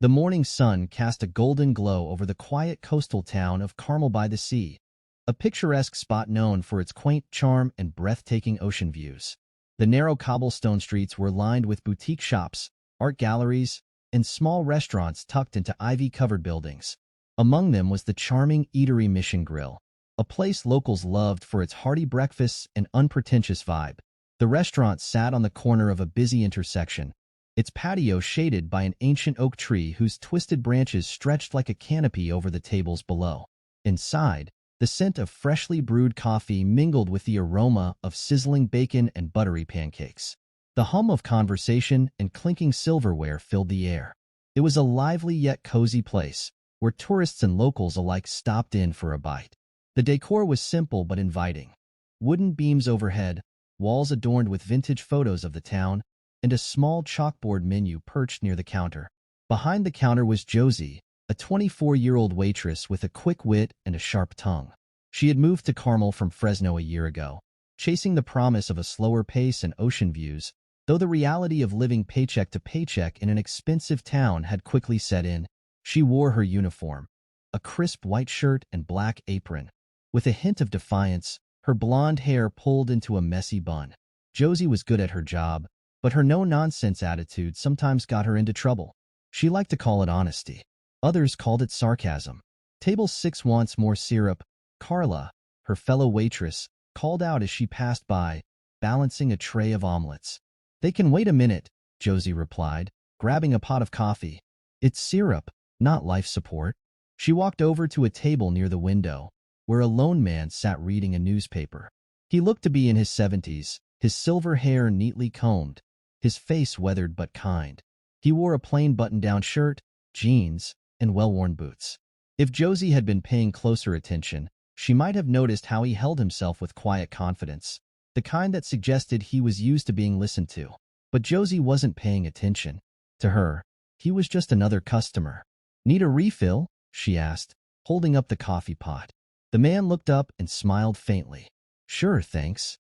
The morning sun cast a golden glow over the quiet coastal town of Carmel by the Sea, a picturesque spot known for its quaint charm and breathtaking ocean views. The narrow cobblestone streets were lined with boutique shops, art galleries, and small restaurants tucked into ivy-covered buildings. Among them was the charming eatery Mission Grill, a place locals loved for its hearty breakfasts and unpretentious vibe. The restaurant sat on the corner of a busy intersection, its patio shaded by an ancient oak tree whose twisted branches stretched like a canopy over the tables below. Inside, the scent of freshly brewed coffee mingled with the aroma of sizzling bacon and buttery pancakes. The hum of conversation and clinking silverware filled the air. It was a lively yet cozy place, where tourists and locals alike stopped in for a bite. The decor was simple but inviting. Wooden beams overhead, walls adorned with vintage photos of the town, and a small chalkboard menu perched near the counter. Behind the counter was Josie, a 24-year-old waitress with a quick wit and a sharp tongue. She had moved to Carmel from Fresno a year ago, chasing the promise of a slower pace and ocean views, though the reality of living paycheck to paycheck in an expensive town had quickly set in. She wore her uniform, a crisp white shirt and black apron. With a hint of defiance, her blonde hair pulled into a messy bun. Josie was good at her job, but her no-nonsense attitude sometimes got her into trouble. She liked to call it honesty. Others called it sarcasm. Table 6 wants more syrup, Carla, her fellow waitress, called out as she passed by, balancing a tray of omelets. They can wait a minute, Josie replied, grabbing a pot of coffee. It's syrup, not life support. She walked over to a table near the window, where a lone man sat reading a newspaper. He looked to be in his 70s, his silver hair neatly combed, his face weathered but kind. He wore a plain button-down shirt, jeans, and well-worn boots. If Josie had been paying closer attention, she might have noticed how he held himself with quiet confidence, the kind that suggested he was used to being listened to. But Josie wasn't paying attention. To her, he was just another customer. "Need a refill?" she asked, holding up the coffee pot. The man looked up and smiled faintly. "Sure, thanks."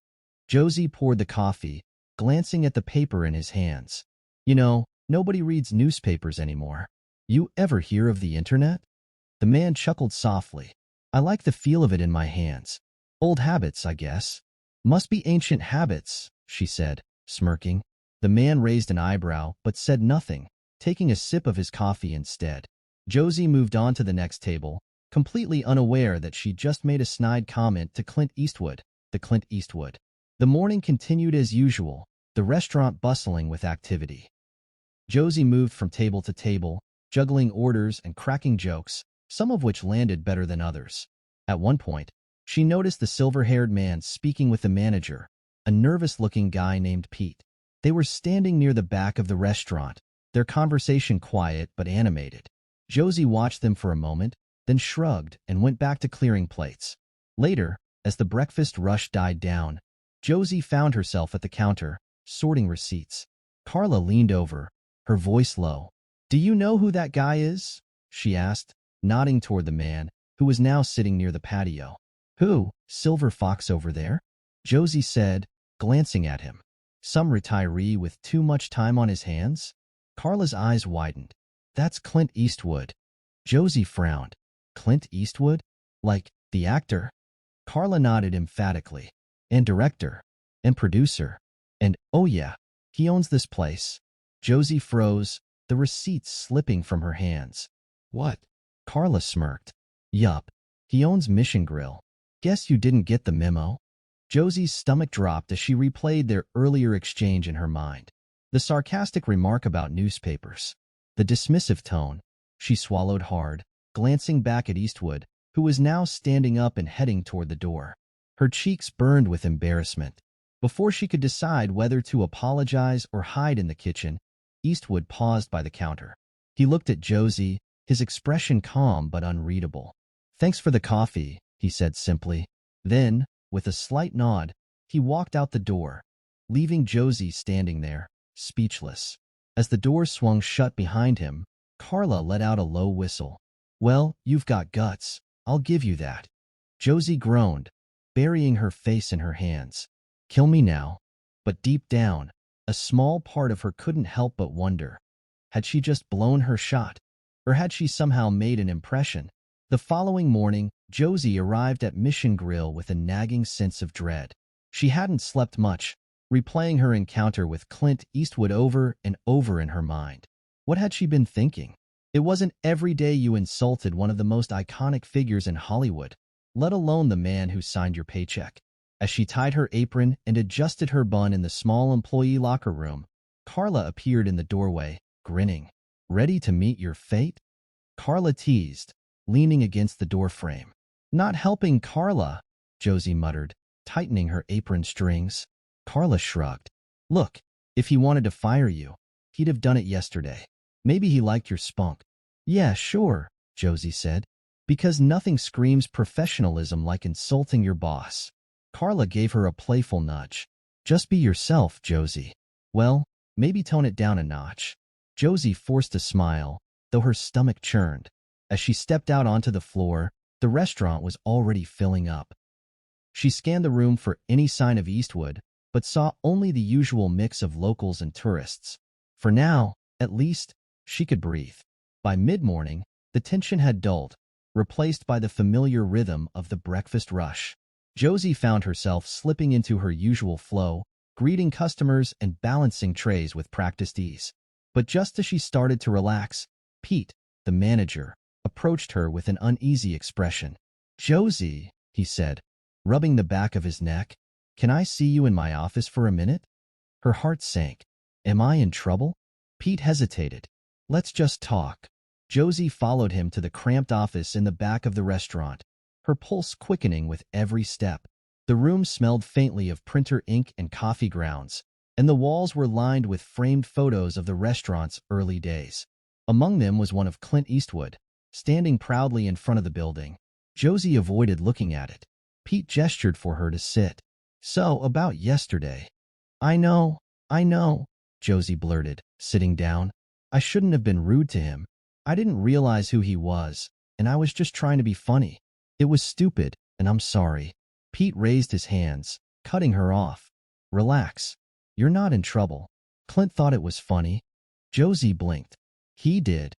Josie poured the coffee, glancing at the paper in his hands. "You know, nobody reads newspapers anymore. You ever hear of the internet?" The man chuckled softly. "I like the feel of it in my hands. Old habits, I guess." "Must be ancient habits," she said, smirking. The man raised an eyebrow but said nothing, taking a sip of his coffee instead. Josie moved on to the next table, completely unaware that she just made a snide comment to Clint Eastwood. Clint Eastwood. The morning continued as usual, the restaurant bustling with activity. Josie moved from table to table, juggling orders and cracking jokes, some of which landed better than others. At one point, she noticed the silver-haired man speaking with the manager, a nervous-looking guy named Pete. They were standing near the back of the restaurant, their conversation quiet but animated. Josie watched them for a moment, then shrugged and went back to clearing plates. Later, as the breakfast rush died down, Josie found herself at the counter, sorting receipts. Carla leaned over, her voice low. "Do you know who that guy is?" she asked, nodding toward the man, who was now sitting near the patio. "Who? Silver Fox over there?" Josie said, glancing at him. "Some retiree with too much time on his hands?" Carla's eyes widened. "That's Clint Eastwood." Josie frowned. "Clint Eastwood? Like, the actor?" Carla nodded emphatically. "And director. And producer. And, oh yeah, he owns this place." Josie froze, the receipts slipping from her hands. "What?" Carla smirked. "Yup. He owns Mission Grill. Guess you didn't get the memo?" Josie's stomach dropped as she replayed their earlier exchange in her mind. The sarcastic remark about newspapers. The dismissive tone. She swallowed hard, glancing back at Eastwood, who was now standing up and heading toward the door. Her cheeks burned with embarrassment. Before she could decide whether to apologize or hide in the kitchen, Eastwood paused by the counter. He looked at Josie, his expression calm but unreadable. "Thanks for the coffee," he said simply. Then, with a slight nod, he walked out the door, leaving Josie standing there, speechless. As the door swung shut behind him, Carla let out a low whistle. "Well, you've got guts. I'll give you that." Josie groaned, burying her face in her hands. "Kill me now." But deep down, a small part of her couldn't help but wonder. Had she just blown her shot? Or had she somehow made an impression? The following morning, Josie arrived at Mission Grill with a nagging sense of dread. She hadn't slept much, replaying her encounter with Clint Eastwood over and over in her mind. What had she been thinking? It wasn't every day you insulted one of the most iconic figures in Hollywood, let alone the man who signed your paycheck. As she tied her apron and adjusted her bun in the small employee locker room, Carla appeared in the doorway, grinning. Ready to meet your fate? Carla teased, leaning against the doorframe. Not helping Carla, Josie muttered, tightening her apron strings. Carla shrugged. Look, if he wanted to fire you, he'd have done it yesterday. Maybe he liked your spunk. Yeah, sure, Josie said, because nothing screams professionalism like insulting your boss. Carla gave her a playful nudge. Just be yourself, Josie. Well, maybe tone it down a notch. Josie forced a smile, though her stomach churned. As she stepped out onto the floor, the restaurant was already filling up. She scanned the room for any sign of Eastwood, but saw only the usual mix of locals and tourists. For now, at least, she could breathe. By mid-morning, the tension had dulled, replaced by the familiar rhythm of the breakfast rush. Josie found herself slipping into her usual flow, greeting customers and balancing trays with practiced ease. But just as she started to relax, Pete, the manager, approached her with an uneasy expression. Josie, he said, rubbing the back of his neck, can I see you in my office for a minute? Her heart sank. Am I in trouble? Pete hesitated. Let's just talk. Josie followed him to the cramped office in the back of the restaurant, her pulse quickening with every step. The room smelled faintly of printer ink and coffee grounds, and the walls were lined with framed photos of the restaurant's early days. Among them was one of Clint Eastwood, standing proudly in front of the building. Josie avoided looking at it. Pete gestured for her to sit. So, about yesterday. I know, Josie blurted, sitting down. I shouldn't have been rude to him. I didn't realize who he was, and I was just trying to be funny. It was stupid, and I'm sorry. Pete raised his hands, cutting her off. Relax. You're not in trouble. Clint thought it was funny. Josie blinked. He did.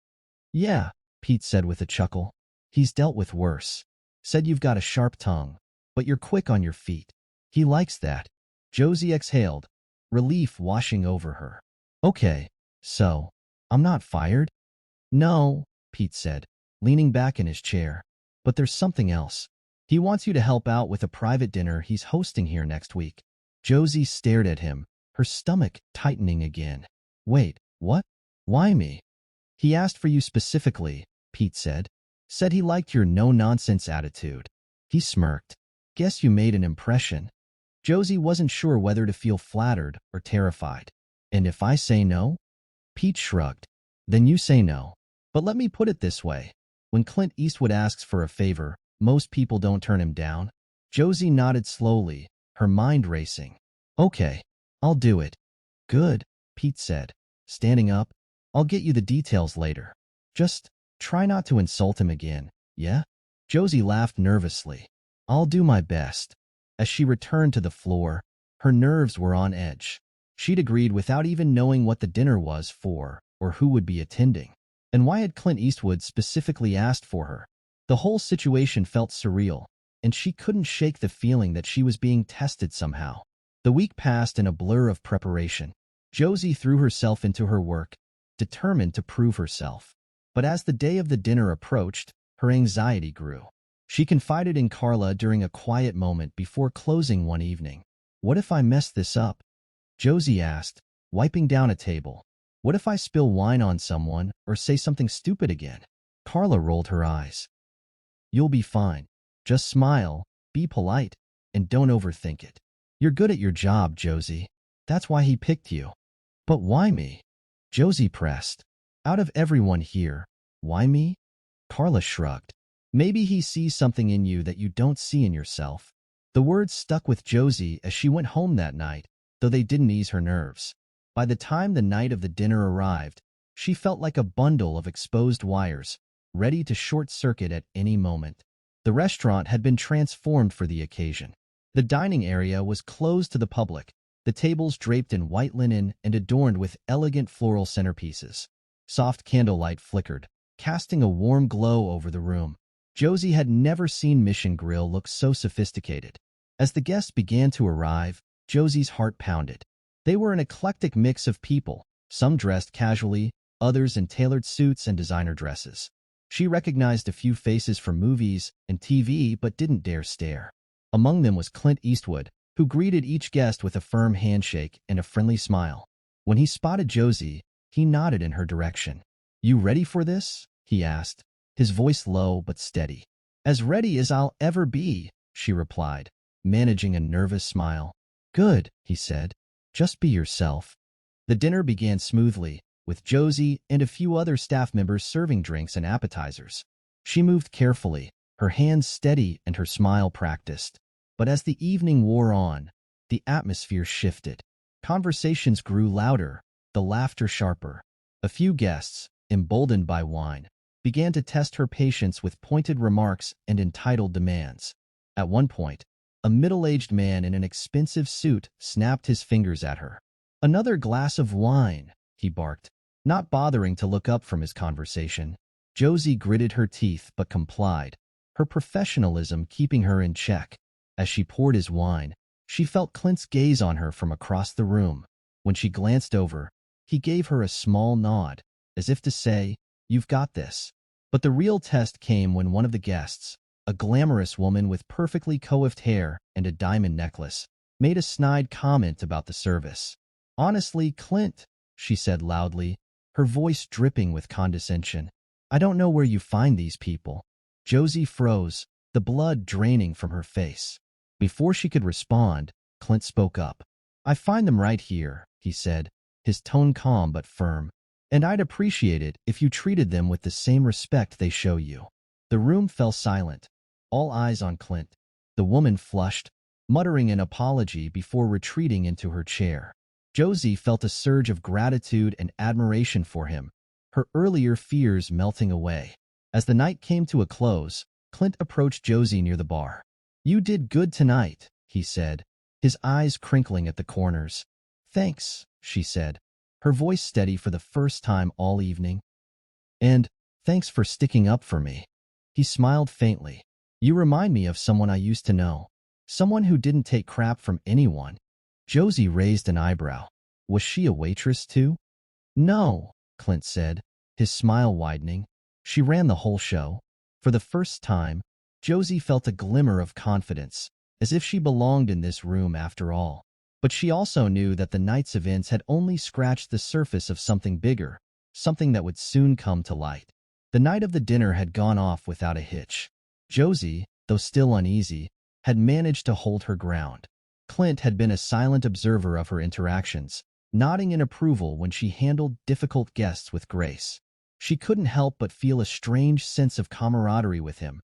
Yeah, Pete said with a chuckle. He's dealt with worse. Said you've got a sharp tongue, but you're quick on your feet. He likes that. Josie exhaled, relief washing over her. Okay, so, I'm not fired? No, Pete said, leaning back in his chair. But there's something else. He wants you to help out with a private dinner he's hosting here next week. Josie stared at him, her stomach tightening again. Wait, what? Why me? He asked for you specifically, Pete said. Said he liked your no-nonsense attitude. He smirked. Guess you made an impression. Josie wasn't sure whether to feel flattered or terrified. And if I say no? Pete shrugged. Then you say no. But let me put it this way. When Clint Eastwood asks for a favor, most people don't turn him down. Josie nodded slowly, her mind racing. Okay, I'll do it. Good, Pete said, standing up. I'll get you the details later. Just try not to insult him again, yeah? Josie laughed nervously. I'll do my best. As she returned to the floor, her nerves were on edge. She'd agreed without even knowing what the dinner was for or who would be attending. And why had Clint Eastwood specifically asked for her? The whole situation felt surreal, and she couldn't shake the feeling that she was being tested somehow. The week passed in a blur of preparation. Josie threw herself into her work, determined to prove herself. But as the day of the dinner approached, her anxiety grew. She confided in Carla during a quiet moment before closing one evening. What if I mess this up? Josie asked, wiping down a table. What if I spill wine on someone or say something stupid again? Carla rolled her eyes. You'll be fine. Just smile, be polite, and don't overthink it. You're good at your job, Josie. That's why he picked you. But why me? Josie pressed. Out of everyone here, why me? Carla shrugged. Maybe he sees something in you that you don't see in yourself. The words stuck with Josie as she went home that night, though they didn't ease her nerves. By the time the night of the dinner arrived, she felt like a bundle of exposed wires, ready to short-circuit at any moment. The restaurant had been transformed for the occasion. The dining area was closed to the public, the tables draped in white linen and adorned with elegant floral centerpieces. Soft candlelight flickered, casting a warm glow over the room. Josie had never seen Mission Grill look so sophisticated. As the guests began to arrive, Josie's heart pounded. They were an eclectic mix of people, some dressed casually, others in tailored suits and designer dresses. She recognized a few faces from movies and TV but didn't dare stare. Among them was Clint Eastwood, who greeted each guest with a firm handshake and a friendly smile. When he spotted Josie, he nodded in her direction. "You ready for this?" he asked, his voice low but steady. "As ready as I'll ever be," she replied, managing a nervous smile. "Good," he said. "Just be yourself." The dinner began smoothly, with Josie and a few other staff members serving drinks and appetizers. She moved carefully, her hands steady and her smile practiced. But as the evening wore on, the atmosphere shifted. Conversations grew louder, the laughter sharper. A few guests, emboldened by wine, began to test her patience with pointed remarks and entitled demands. At one point, a middle-aged man in an expensive suit snapped his fingers at her. "Another glass of wine," he barked, not bothering to look up from his conversation. Josie gritted her teeth but complied, her professionalism keeping her in check. As she poured his wine, she felt Clint's gaze on her from across the room. When she glanced over, he gave her a small nod, as if to say, "You've got this." But the real test came when one of the guests, a glamorous woman with perfectly coiffed hair and a diamond necklace, made a snide comment about the service. "Honestly, Clint," she said loudly, her voice dripping with condescension, "I don't know where you find these people." Josie froze, the blood draining from her face. Before she could respond, Clint spoke up. "I find them right here," he said, his tone calm but firm. "And I'd appreciate it if you treated them with the same respect they show you." The room fell silent, all eyes on Clint. The woman flushed, muttering an apology before retreating into her chair. Josie felt a surge of gratitude and admiration for him, her earlier fears melting away. As the night came to a close, Clint approached Josie near the bar. "You did good tonight," he said, his eyes crinkling at the corners. "Thanks," she said, her voice steady for the first time all evening. "And thanks for sticking up for me." He smiled faintly. "You remind me of someone I used to know. Someone who didn't take crap from anyone." Josie raised an eyebrow. "Was she a waitress too?" "No," Clint said, his smile widening. "She ran the whole show." For the first time, Josie felt a glimmer of confidence, as if she belonged in this room after all. But she also knew that the night's events had only scratched the surface of something bigger, something that would soon come to light. The night of the dinner had gone off without a hitch. Josie, though still uneasy, had managed to hold her ground. Clint had been a silent observer of her interactions, nodding in approval when she handled difficult guests with grace. She couldn't help but feel a strange sense of camaraderie with him,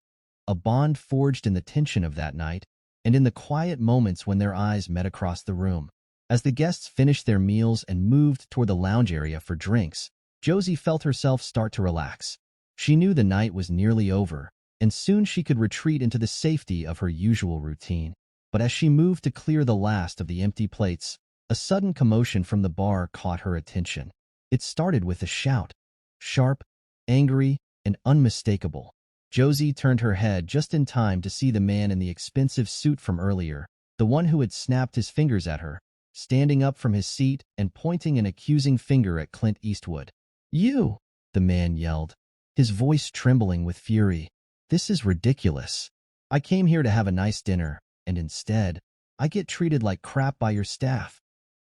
a bond forged in the tension of that night and in the quiet moments when their eyes met across the room. As the guests finished their meals and moved toward the lounge area for drinks, Josie felt herself start to relax. She knew the night was nearly over, and soon she could retreat into the safety of her usual routine. But as she moved to clear the last of the empty plates, a sudden commotion from the bar caught her attention. It started with a shout, sharp, angry, and unmistakable. Josie turned her head just in time to see the man in the expensive suit from earlier, the one who had snapped his fingers at her, standing up from his seat and pointing an accusing finger at Clint Eastwood. "You!" the man yelled, his voice trembling with fury. "This is ridiculous. I came here to have a nice dinner, and instead, I get treated like crap by your staff."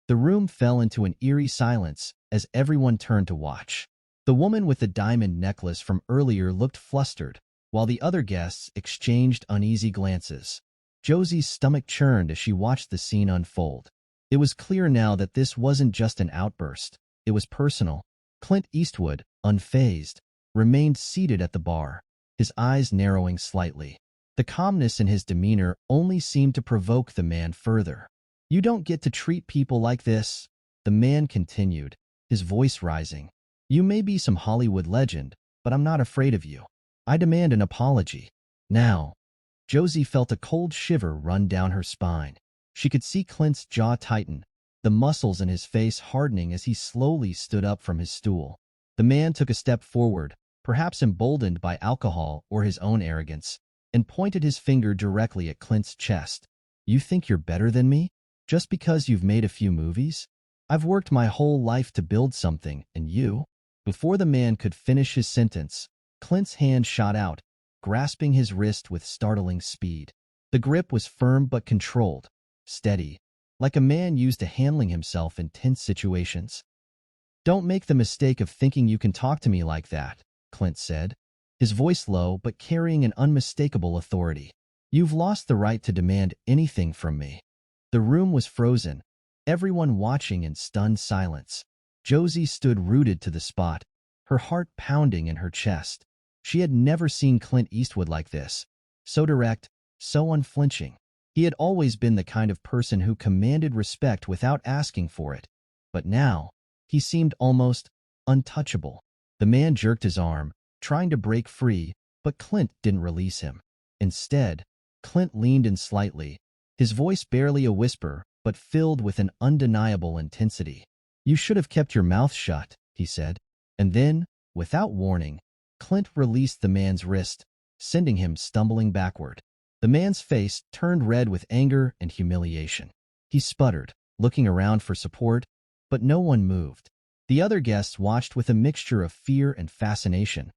The room fell into an eerie silence as everyone turned to watch. The woman with the diamond necklace from earlier looked flustered, while the other guests exchanged uneasy glances. Josie's stomach churned as she watched the scene unfold. It was clear now that this wasn't just an outburst. It was personal. Clint Eastwood, unfazed, remained seated at the bar, his eyes narrowing slightly. The calmness in his demeanor only seemed to provoke the man further. "You don't get to treat people like this," the man continued, his voice rising. "You may be some Hollywood legend, but I'm not afraid of you. I demand an apology. Now." Josie felt a cold shiver run down her spine. She could see Clint's jaw tighten, the muscles in his face hardening as he slowly stood up from his stool. The man took a step forward, perhaps emboldened by alcohol or his own arrogance, and pointed his finger directly at Clint's chest. "You think you're better than me? Just because you've made a few movies? I've worked my whole life to build something, and you?" Before the man could finish his sentence, Clint's hand shot out, grasping his wrist with startling speed. The grip was firm but controlled, steady, like a man used to handling himself in tense situations. "Don't make the mistake of thinking you can talk to me like that," Clint said, his voice low but carrying an unmistakable authority. "You've lost the right to demand anything from me." The room was frozen, everyone watching in stunned silence. Josie stood rooted to the spot, her heart pounding in her chest. She had never seen Clint Eastwood like this, so direct, so unflinching. He had always been the kind of person who commanded respect without asking for it. But now, he seemed almost untouchable. The man jerked his arm, trying to break free, but Clint didn't release him. Instead, Clint leaned in slightly, his voice barely a whisper, but filled with an undeniable intensity. "You should have kept your mouth shut," he said. And then, without warning, Clint released the man's wrist, sending him stumbling backward. The man's face turned red with anger and humiliation. He sputtered, looking around for support, but no one moved. The other guests watched with a mixture of fear and fascination,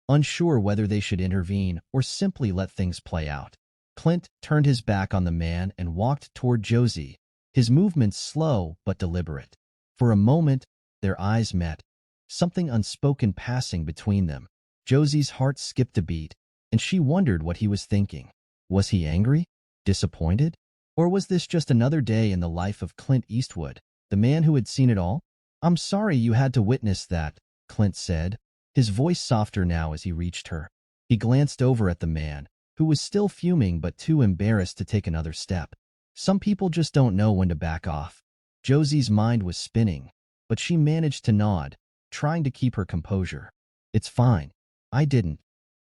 unsure whether they should intervene or simply let things play out. Clint turned his back on the man and walked toward Josie, his movements slow but deliberate. For a moment, their eyes met, something unspoken passing between them. Josie's heart skipped a beat, and she wondered what he was thinking. Was he angry? Disappointed? Or was this just another day in the life of Clint Eastwood, the man who had seen it all? "I'm sorry you had to witness that," Clint said, his voice softer now as he reached her. He glanced over at the man, who was still fuming but too embarrassed to take another step. Some people just don't know when to back off. Josie's mind was spinning, but she managed to nod, trying to keep her composure. "It's fine. I didn't."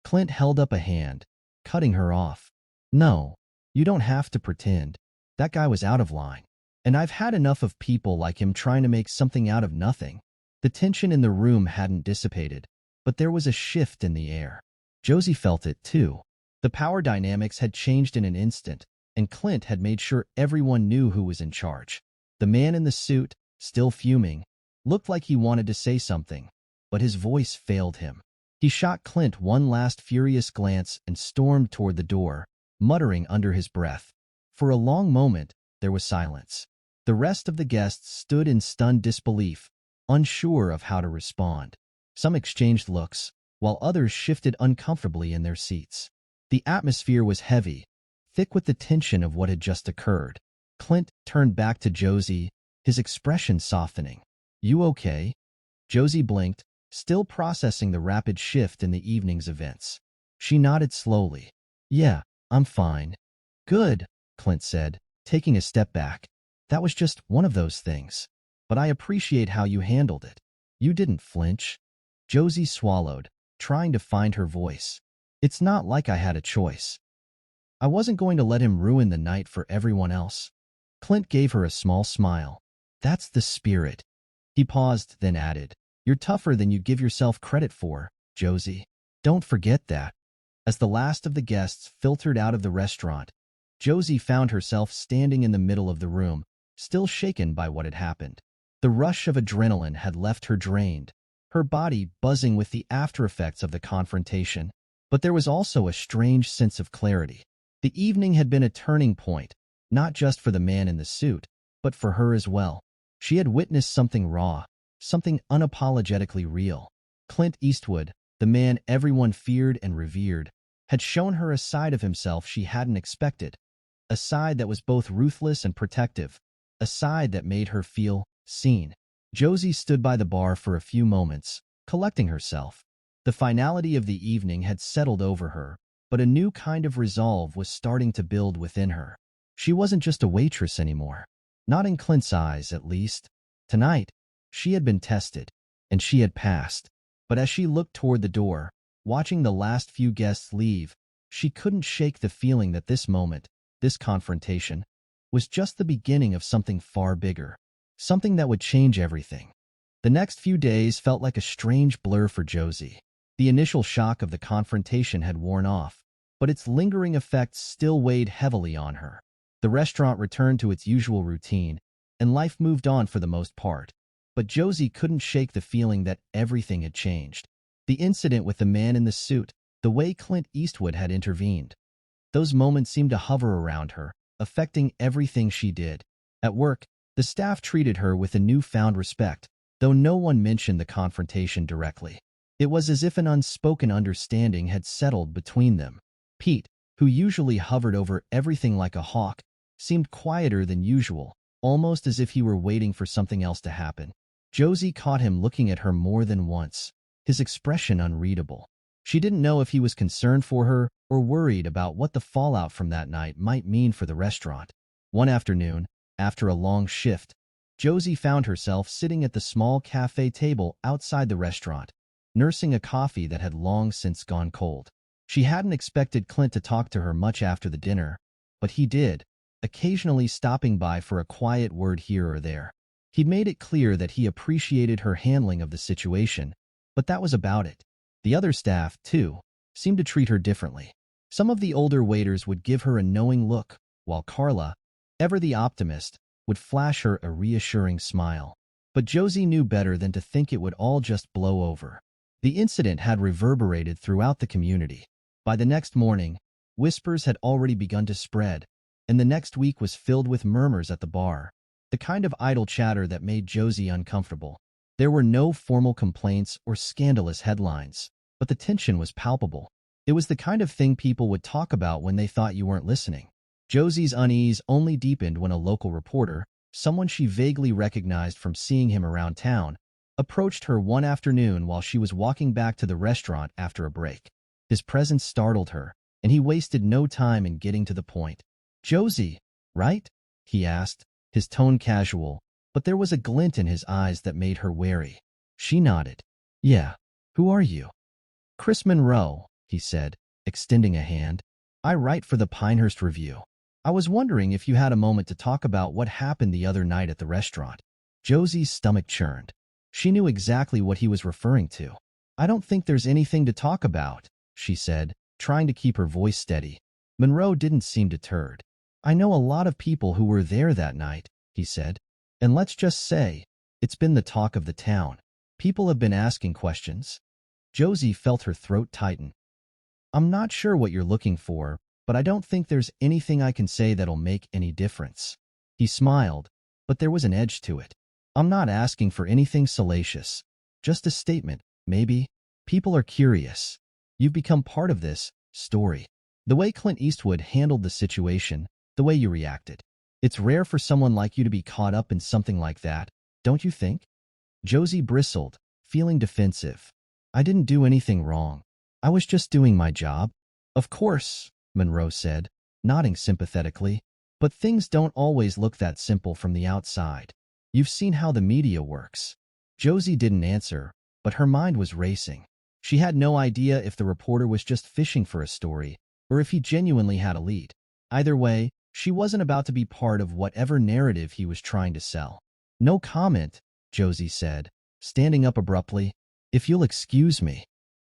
Clint held up a hand, cutting her off. "No, you don't have to pretend. That guy was out of line. And I've had enough of people like him trying to make something out of nothing." The tension in the room hadn't dissipated, but there was a shift in the air. Josie felt it too. The power dynamics had changed in an instant, and Clint had made sure everyone knew who was in charge. The man in the suit, still fuming, looked like he wanted to say something, but his voice failed him. He shot Clint one last furious glance and stormed toward the door, muttering under his breath. For a long moment, there was silence. The rest of the guests stood in stunned disbelief, unsure of how to respond. Some exchanged looks, while others shifted uncomfortably in their seats. The atmosphere was heavy, thick with the tension of what had just occurred. Clint turned back to Josie, his expression softening. "You okay?" Josie blinked, still processing the rapid shift in the evening's events. She nodded slowly. "Yeah, I'm fine." "Good," Clint said, taking a step back. "That was just one of those things. But I appreciate how you handled it. You didn't flinch." Josie swallowed, trying to find her voice. "It's not like I had a choice. I wasn't going to let him ruin the night for everyone else." Clint gave her a small smile. "That's the spirit." He paused, then added, "You're tougher than you give yourself credit for, Josie. Don't forget that." As the last of the guests filtered out of the restaurant, Josie found herself standing in the middle of the room, still shaken by what had happened. The rush of adrenaline had left her drained, her body buzzing with the aftereffects of the confrontation. But there was also a strange sense of clarity. The evening had been a turning point, not just for the man in the suit, but for her as well. She had witnessed something raw, something unapologetically real. Clint Eastwood, the man everyone feared and revered, had shown her a side of himself she hadn't expected, a side that was both ruthless and protective, a side that made her feel seen. Josie stood by the bar for a few moments, collecting herself. The finality of the evening had settled over her, but a new kind of resolve was starting to build within her. She wasn't just a waitress anymore. Not in Clint's eyes, at least. Tonight, she had been tested, and she had passed. But as she looked toward the door, watching the last few guests leave, she couldn't shake the feeling that this moment, this confrontation, was just the beginning of something far bigger. Something that would change everything. The next few days felt like a strange blur for Josie. The initial shock of the confrontation had worn off, but its lingering effects still weighed heavily on her. The restaurant returned to its usual routine, and life moved on for the most part. But Josie couldn't shake the feeling that everything had changed. The incident with the man in the suit, the way Clint Eastwood had intervened. Those moments seemed to hover around her, affecting everything she did. At work, the staff treated her with a newfound respect, though no one mentioned the confrontation directly. It was as if an unspoken understanding had settled between them. Pete, who usually hovered over everything like a hawk, seemed quieter than usual, almost as if he were waiting for something else to happen. Josie caught him looking at her more than once, his expression unreadable. She didn't know if he was concerned for her or worried about what the fallout from that night might mean for the restaurant. One afternoon, after a long shift, Josie found herself sitting at the small cafe table outside the restaurant, nursing a coffee that had long since gone cold. She hadn't expected Clint to talk to her much after the dinner, but he did, occasionally stopping by for a quiet word here or there. He'd made it clear that he appreciated her handling of the situation, but that was about it. The other staff, too, seemed to treat her differently. Some of the older waiters would give her a knowing look, while Carla, ever the optimist, would flash her a reassuring smile. But Josie knew better than to think it would all just blow over. The incident had reverberated throughout the community. By the next morning, whispers had already begun to spread, and the next week was filled with murmurs at the bar, the kind of idle chatter that made Josie uncomfortable. There were no formal complaints or scandalous headlines, but the tension was palpable. It was the kind of thing people would talk about when they thought you weren't listening. Josie's unease only deepened when a local reporter, someone she vaguely recognized from seeing him around town, approached her one afternoon while she was walking back to the restaurant after a break. His presence startled her, and he wasted no time in getting to the point. "Josie, right?" he asked, his tone casual, but there was a glint in his eyes that made her wary. She nodded. "Yeah. Who are you?" "Chris Monroe," he said, extending a hand. "I write for the Pinehurst Review. I was wondering if you had a moment to talk about what happened the other night at the restaurant." Josie's stomach churned. She knew exactly what he was referring to. "I don't think there's anything to talk about," she said, trying to keep her voice steady. Monroe didn't seem deterred. "I know a lot of people who were there that night," he said. "And let's just say, it's been the talk of the town. People have been asking questions." Josie felt her throat tighten. "I'm not sure what you're looking for, but I don't think there's anything I can say that'll make any difference." He smiled, but there was an edge to it. "I'm not asking for anything salacious. Just a statement, maybe. People are curious. You've become part of this story. The way Clint Eastwood handled the situation, the way you reacted. It's rare for someone like you to be caught up in something like that, don't you think?" Josie bristled, feeling defensive. "I didn't do anything wrong. I was just doing my job." "Of course," Monroe said, nodding sympathetically. "But things don't always look that simple from the outside. You've seen how the media works." Josie didn't answer, but her mind was racing. She had no idea if the reporter was just fishing for a story, or if he genuinely had a lead. Either way, she wasn't about to be part of whatever narrative he was trying to sell. "No comment," Josie said, standing up abruptly. "If you'll excuse me."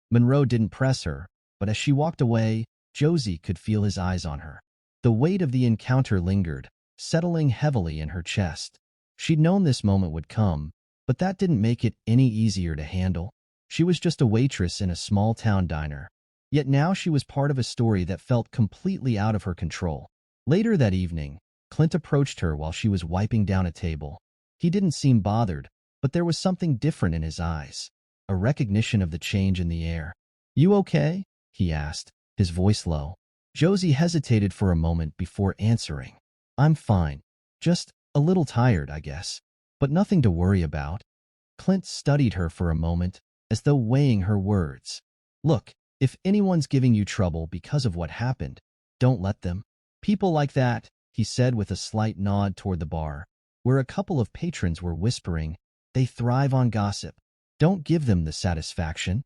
Monroe didn't press her, but as she walked away, Josie could feel his eyes on her. The weight of the encounter lingered, settling heavily in her chest. She'd known this moment would come, but that didn't make it any easier to handle. She was just a waitress in a small-town diner. Yet now she was part of a story that felt completely out of her control. Later that evening, Clint approached her while she was wiping down a table. He didn't seem bothered, but there was something different in his eyes, a recognition of the change in the air. "You okay?" he asked, his voice low. Josie hesitated for a moment before answering. "I'm fine. Just a little tired, I guess. But nothing to worry about." Clint studied her for a moment, as though weighing her words. "Look, if anyone's giving you trouble because of what happened, don't let them. People like that," he said with a slight nod toward the bar, where a couple of patrons were whispering, "they thrive on gossip. Don't give them the satisfaction."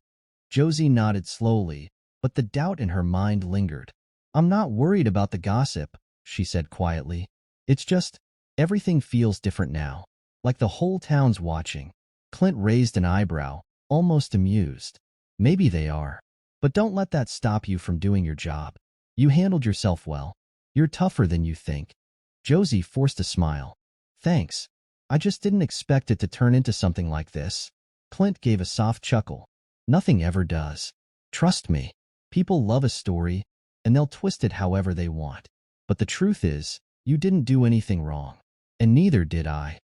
Josie nodded slowly, but the doubt in her mind lingered. "I'm not worried about the gossip," she said quietly. "It's just, everything feels different now, like the whole town's watching." Clint raised an eyebrow, almost amused. Maybe they are. But don't let that stop you from doing your job. You handled yourself well. You're tougher than you think. Josie forced a smile. Thanks. I just didn't expect it to turn into something like this. Clint gave a soft chuckle. Nothing ever does. Trust me. People love a story, and they'll twist it however they want. But the truth is, you didn't do anything wrong. And neither did I.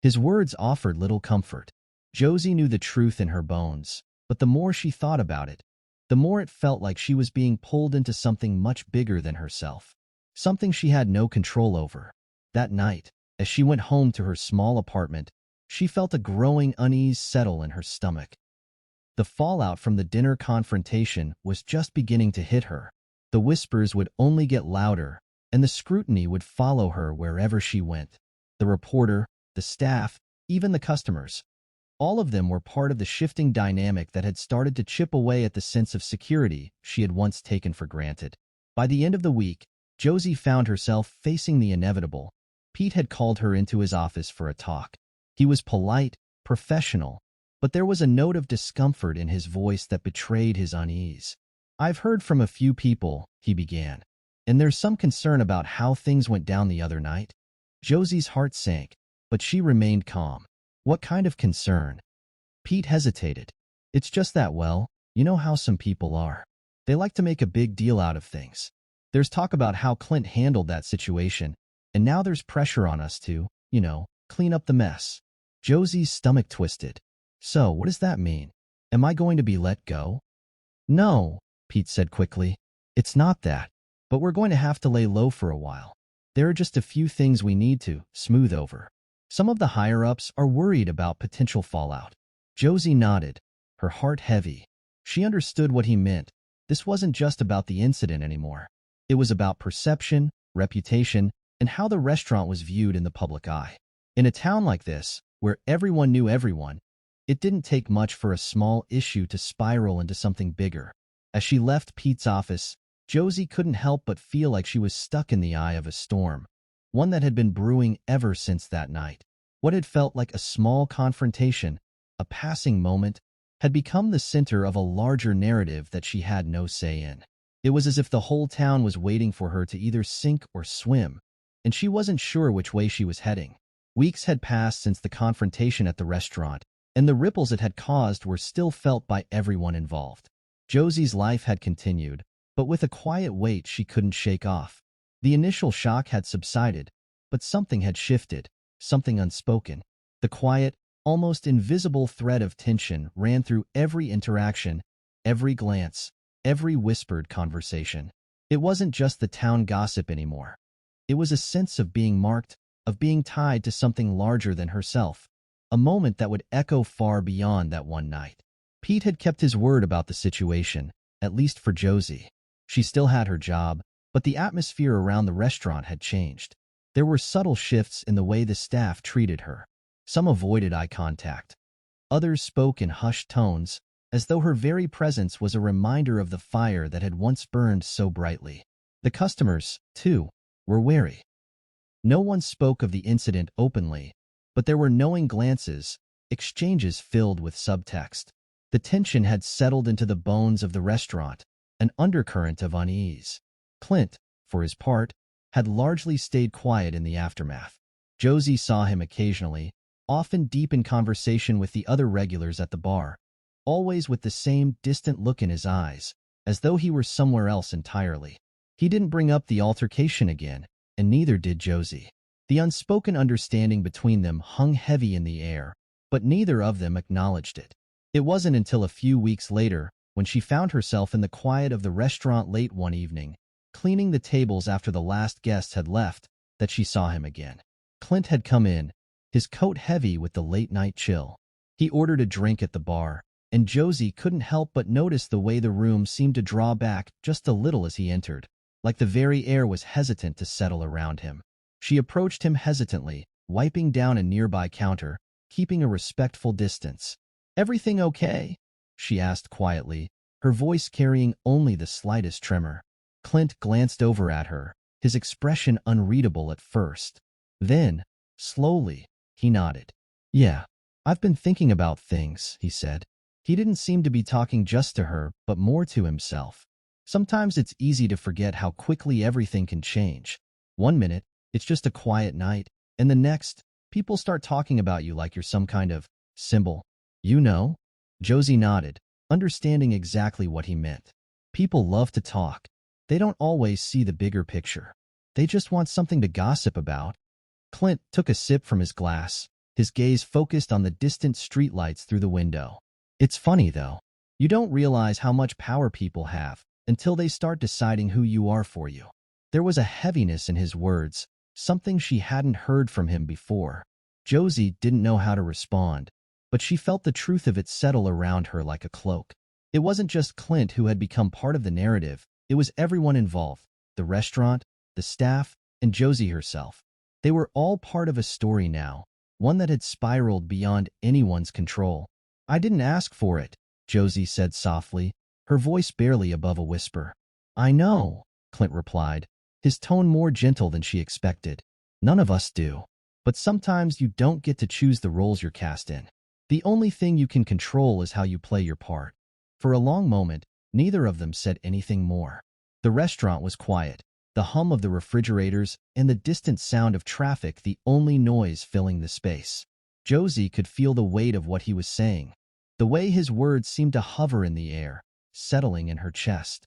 His words offered little comfort. Josie knew the truth in her bones, but the more she thought about it, the more it felt like she was being pulled into something much bigger than herself. Something she had no control over. That night, as she went home to her small apartment, she felt a growing unease settle in her stomach. The fallout from the dinner confrontation was just beginning to hit her. The whispers would only get louder, and the scrutiny would follow her wherever she went. The reporter, the staff, even the customers. All of them were part of the shifting dynamic that had started to chip away at the sense of security she had once taken for granted. By the end of the week, Josie found herself facing the inevitable. Pete had called her into his office for a talk. He was polite, professional, but there was a note of discomfort in his voice that betrayed his unease. I've heard from a few people, he began, and there's some concern about how things went down the other night. Josie's heart sank, but she remained calm. What kind of concern? Pete hesitated. It's just that, well, you know how some people are. They like to make a big deal out of things. There's talk about how Clint handled that situation, and now there's pressure on us to, clean up the mess. Josie's stomach twisted. So, what does that mean? Am I going to be let go? No, Pete said quickly. It's not that. But we're going to have to lay low for a while. There are just a few things we need to smooth over. Some of the higher-ups are worried about potential fallout. Josie nodded, her heart heavy. She understood what he meant. This wasn't just about the incident anymore. It was about perception, reputation, and how the restaurant was viewed in the public eye. In a town like this, where everyone knew everyone, it didn't take much for a small issue to spiral into something bigger. As she left Pete's office, Josie couldn't help but feel like she was stuck in the eye of a storm, one that had been brewing ever since that night. What had felt like a small confrontation, a passing moment, had become the center of a larger narrative that she had no say in. It was as if the whole town was waiting for her to either sink or swim, and she wasn't sure which way she was heading. Weeks had passed since the confrontation at the restaurant, and the ripples it had caused were still felt by everyone involved. Josie's life had continued, but with a quiet weight she couldn't shake off. The initial shock had subsided, but something had shifted, something unspoken. The quiet, almost invisible thread of tension ran through every interaction, every glance, every whispered conversation. It wasn't just the town gossip anymore. It was a sense of being marked, of being tied to something larger than herself, a moment that would echo far beyond that one night. Pete had kept his word about the situation, at least for Josie. She still had her job, but the atmosphere around the restaurant had changed. There were subtle shifts in the way the staff treated her. Some avoided eye contact. Others spoke in hushed tones, as though her very presence was a reminder of the fire that had once burned so brightly. The customers, too, were wary. No one spoke of the incident openly, but there were knowing glances, exchanges filled with subtext. The tension had settled into the bones of the restaurant, an undercurrent of unease. Clint, for his part, had largely stayed quiet in the aftermath. Josie saw him occasionally, often deep in conversation with the other regulars at the bar, always with the same distant look in his eyes, as though he were somewhere else entirely. He didn't bring up the altercation again, and neither did Josie. The unspoken understanding between them hung heavy in the air, but neither of them acknowledged it. It wasn't until a few weeks later, when she found herself in the quiet of the restaurant late one evening, cleaning the tables after the last guest had left, that she saw him again. Clint had come in, his coat heavy with the late-night chill. He ordered a drink at the bar, and Josie couldn't help but notice the way the room seemed to draw back just a little as he entered, like the very air was hesitant to settle around him. She approached him hesitantly, wiping down a nearby counter, keeping a respectful distance. "Everything okay?" she asked quietly, her voice carrying only the slightest tremor. Clint glanced over at her, his expression unreadable at first. Then, slowly, he nodded. "Yeah, I've been thinking about things," he said. He didn't seem to be talking just to her, but more to himself. Sometimes it's easy to forget how quickly everything can change. One minute, it's just a quiet night, and the next, people start talking about you like you're some kind of symbol. You know? Josie nodded, understanding exactly what he meant. People love to talk. They don't always see the bigger picture. They just want something to gossip about. Clint took a sip from his glass, his gaze focused on the distant streetlights through the window. It's funny, though. You don't realize how much power people have until they start deciding who you are for you. There was a heaviness in his words, something she hadn't heard from him before. Josie didn't know how to respond, but she felt the truth of it settle around her like a cloak. It wasn't just Clint who had become part of the narrative, it was everyone involved, the restaurant, the staff, and Josie herself. They were all part of a story now, one that had spiraled beyond anyone's control. I didn't ask for it, Josie said softly, her voice barely above a whisper. I know, Clint replied, his tone more gentle than she expected. None of us do. But sometimes you don't get to choose the roles you're cast in. The only thing you can control is how you play your part. For a long moment, neither of them said anything more. The restaurant was quiet, the hum of the refrigerators and the distant sound of traffic the only noise filling the space. Josie could feel the weight of what he was saying, the way his words seemed to hover in the air, settling in her chest.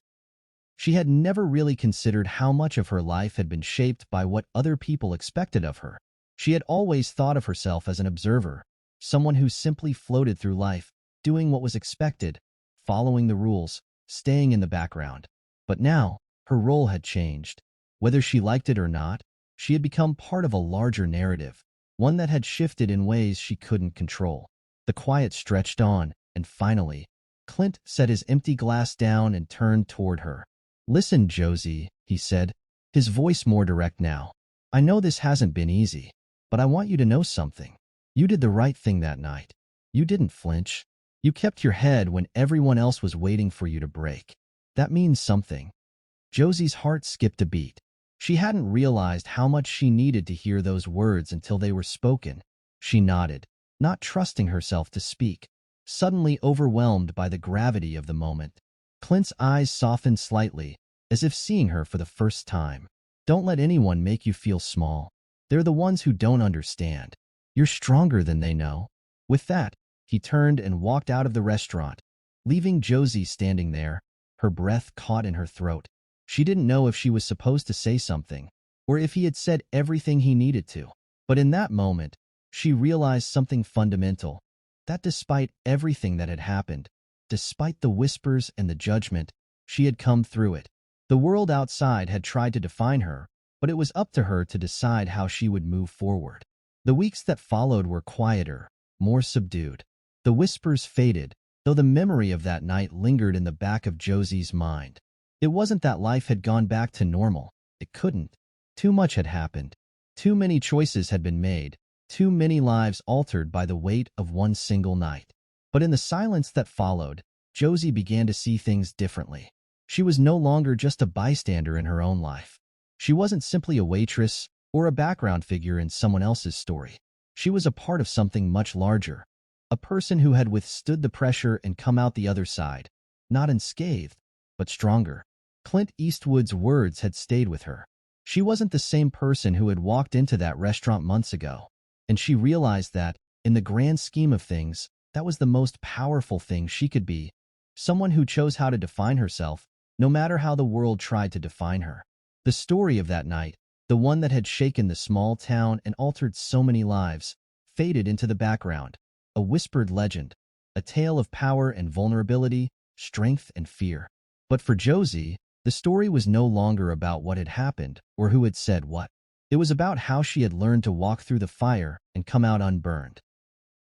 She had never really considered how much of her life had been shaped by what other people expected of her. She had always thought of herself as an observer, someone who simply floated through life, doing what was expected, following the rules, staying in the background. But now, her role had changed. Whether she liked it or not, she had become part of a larger narrative, one that had shifted in ways she couldn't control. The quiet stretched on, and finally, Clint set his empty glass down and turned toward her. Listen, Josie, he said, his voice more direct now. I know this hasn't been easy, but I want you to know something. You did the right thing that night. You didn't flinch. You kept your head when everyone else was waiting for you to break. That means something. Josie's heart skipped a beat. She hadn't realized how much she needed to hear those words until they were spoken. She nodded, not trusting herself to speak, suddenly overwhelmed by the gravity of the moment. Clint's eyes softened slightly, as if seeing her for the first time. Don't let anyone make you feel small. They're the ones who don't understand. You're stronger than they know. With that, he turned and walked out of the restaurant, leaving Josie standing there, her breath caught in her throat. She didn't know if she was supposed to say something, or if he had said everything he needed to. But in that moment, she realized something fundamental, that despite everything that had happened, despite the whispers and the judgment, she had come through it. The world outside had tried to define her, but it was up to her to decide how she would move forward. The weeks that followed were quieter, more subdued. The whispers faded, though the memory of that night lingered in the back of Josie's mind. It wasn't that life had gone back to normal. It couldn't. Too much had happened. Too many choices had been made. Too many lives altered by the weight of one single night. But in the silence that followed, Josie began to see things differently. She was no longer just a bystander in her own life. She wasn't simply a waitress or a background figure in someone else's story. She was a part of something much larger, a person who had withstood the pressure and come out the other side, not unscathed, but stronger. Clint Eastwood's words had stayed with her. She wasn't the same person who had walked into that restaurant months ago, and she realized that, in the grand scheme of things, that was the most powerful thing she could be, someone who chose how to define herself, no matter how the world tried to define her. The story of that night, the one that had shaken the small town and altered so many lives, faded into the background, a whispered legend, a tale of power and vulnerability, strength and fear. But for Josie, the story was no longer about what had happened or who had said what. It was about how she had learned to walk through the fire and come out unburned.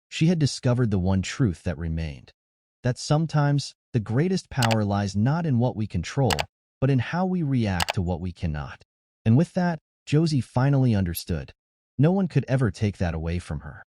She had discovered the one truth that remained, that sometimes the greatest power lies not in what we control, but in how we react to what we cannot. And with that, Josie finally understood. No one could ever take that away from her.